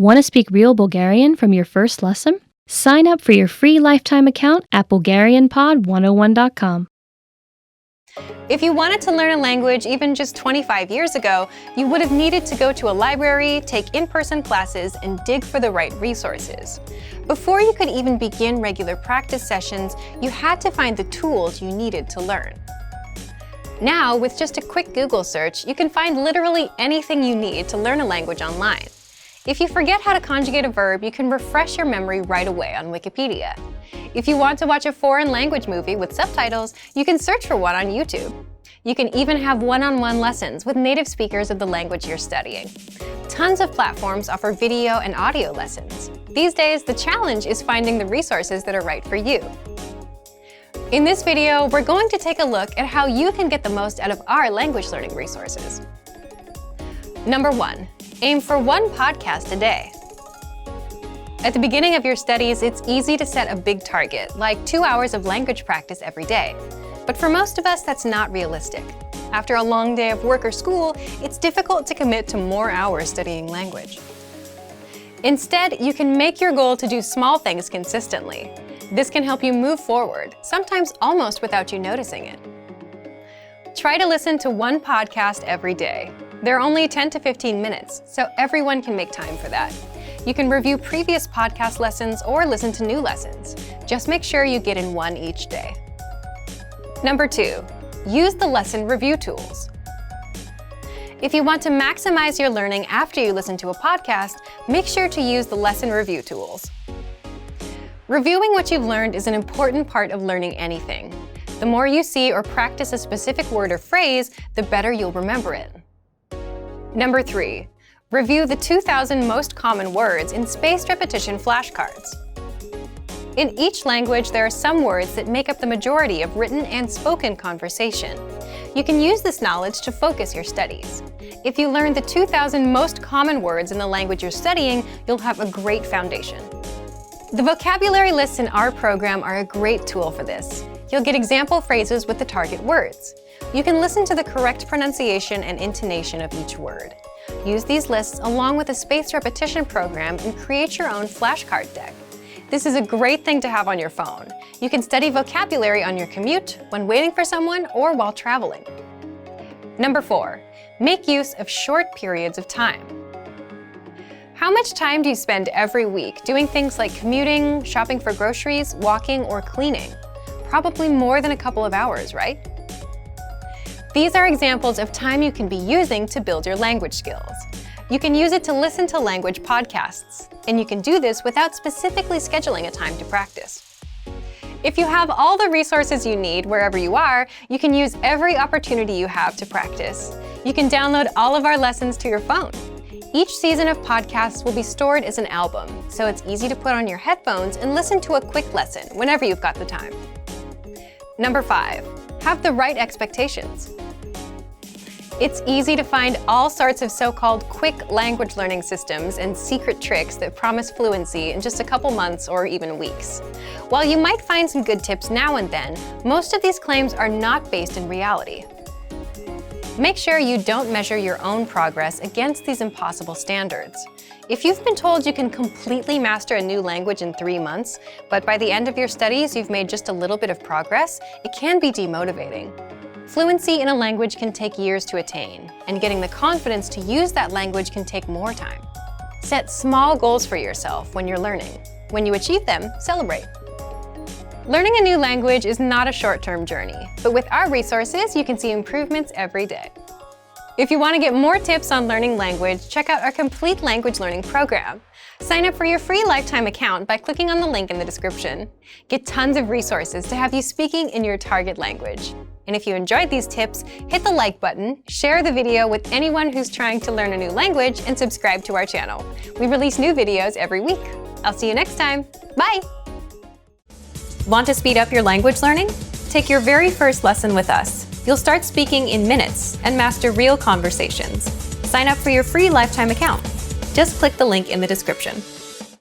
Want to speak real Bulgarian from your first lesson? Sign up for your free lifetime account at BulgarianPod101.com. If you wanted to learn a language even just 25 years ago, you would have needed to go to a library, take in-person classes, and dig for the right resources. Before you could even begin regular practice sessions, you had to find the tools you needed to learn. Now, with just a quick Google search, you can find literally anything you need to learn a language online. If you forget how to conjugate a verb, you can refresh your memory right away on Wikipedia. If you want to watch a foreign language movie with subtitles, you can search for one on YouTube. You can even have one-on-one lessons with native speakers of the language you're studying. Tons of platforms offer video and audio lessons. These days, the challenge is finding the resources that are right for you. In this video, we're going to take a look at how you can get the most out of our language learning resources. Number 1. Aim for one podcast a day. At the beginning of your studies, it's easy to set a big target, like 2 hours of language practice every day. But for most of us, that's not realistic. After a long day of work or school, it's difficult to commit to more hours studying language. Instead, you can make your goal to do small things consistently. This can help you move forward, sometimes almost without you noticing it. Try to listen to one podcast every day. They're only 10 to 15 minutes, so everyone can make time for that. You can review previous podcast lessons or listen to new lessons. Just make sure you get in one each day. Number 2, use the lesson review tools. If you want to maximize your learning after you listen to a podcast, make sure to use the lesson review tools. Reviewing what you've learned is an important part of learning anything. The more you see or practice a specific word or phrase, the better you'll remember it. Number 3, review the 2,000 most common words in spaced repetition flashcards. In each language, there are some words that make up the majority of written and spoken conversation. You can use this knowledge to focus your studies. If you learn the 2,000 most common words in the language you're studying, you'll have a great foundation. The vocabulary lists in our program are a great tool for this. You'll get example phrases with the target words. You can listen to the correct pronunciation and intonation of each word. Use these lists along with a spaced repetition program and create your own flashcard deck. This is a great thing to have on your phone. You can study vocabulary on your commute, when waiting for someone, or while traveling. Number 4, make use of short periods of time. How much time do you spend every week doing things like commuting, shopping for groceries, walking, or cleaning? Probably more than a couple of hours, right? These are examples of time you can be using to build your language skills. You can use it to listen to language podcasts, and you can do this without specifically scheduling a time to practice. If you have all the resources you need wherever you are, you can use every opportunity you have to practice. You can download all of our lessons to your phone. Each season of podcasts will be stored as an album, so it's easy to put on your headphones and listen to a quick lesson whenever you've got the time. Number 5, have the right expectations. It's easy to find all sorts of so-called quick language learning systems and secret tricks that promise fluency in just a couple months or even weeks. While you might find some good tips now and then, most of these claims are not based in reality. Make sure you don't measure your own progress against these impossible standards. If you've been told you can completely master a new language in 3 months, but by the end of your studies you've made just a little bit of progress, it can be demotivating. Fluency in a language can take years to attain, and getting the confidence to use that language can take more time. Set small goals for yourself when you're learning. When you achieve them, celebrate. Learning a new language is not a short-term journey, but with our resources, you can see improvements every day. If you want to get more tips on learning language, check out our complete language learning program. Sign up for your free lifetime account by clicking on the link in the description. Get tons of resources to have you speaking in your target language. And if you enjoyed these tips, hit the like button, share the video with anyone who's trying to learn a new language, and subscribe to our channel. We release new videos every week. I'll see you next time. Bye! Want to speed up your language learning? Take your very first lesson with us. You'll start speaking in minutes and master real conversations. Sign up for your free lifetime account. Just click the link in the description.